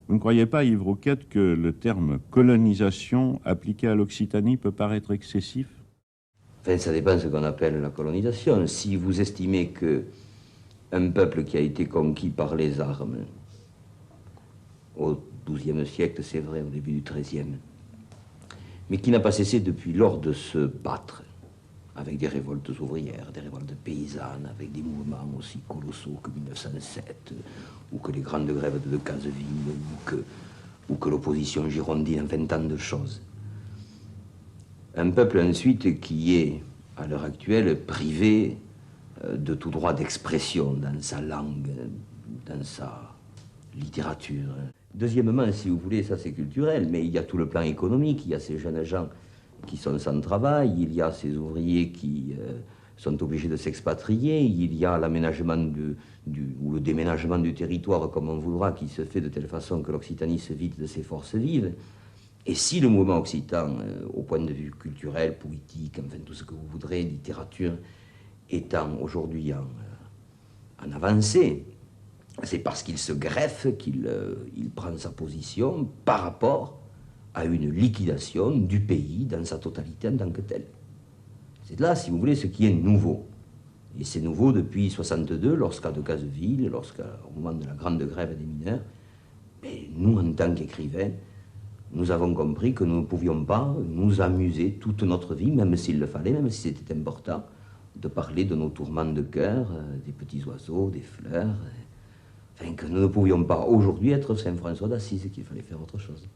Vous ne croyez pas, Yves Rouquette, que le terme colonisation appliqué à l'Occitanie peut paraître excessif? Enfin, ça dépend de ce qu'on appelle la colonisation. Si vous estimez que un peuple qui a été conquis par les armes, au XIIe siècle, c'est vrai, au début du XIIIe, mais qui n'a pas cessé depuis lors de se battre, avec des révoltes ouvrières, des révoltes paysannes, avec des mouvements aussi colossaux que 1907, ou que les grandes grèves de Decazeville, ou que l'opposition girondine, enfin tant de choses. Un peuple ensuite qui est, à l'heure actuelle, privé de tout droit d'expression dans sa langue, dans sa littérature. Deuxièmement, si vous voulez, ça c'est culturel, mais il y a tout le plan économique, il y a ces jeunes gens qui sont sans travail, il y a ces ouvriers qui sont obligés de s'expatrier, il y a l'aménagement ou le déménagement du territoire, comme on voudra, qui se fait de telle façon que l'Occitanie se vide de ses forces vives. Et si le mouvement occitan, au point de vue culturel, politique, enfin tout ce que vous voudrez, littérature, étant aujourd'hui en avancée, c'est parce qu'il se greffe qu'il il prend sa position par rapport à une liquidation du pays dans sa totalité en tant que tel. C'est là, si vous voulez, ce qui est nouveau. Et c'est nouveau depuis 62, lorsqu'à Decazeville, au moment de la grande grève des mineurs, mais nous, en tant qu'écrivains, nous avons compris que nous ne pouvions pas nous amuser toute notre vie, même s'il le fallait, même si c'était important, de parler de nos tourments de cœur, des petits oiseaux, des fleurs, enfin que nous ne pouvions pas aujourd'hui être Saint François d'Assise, qu'il fallait faire autre chose.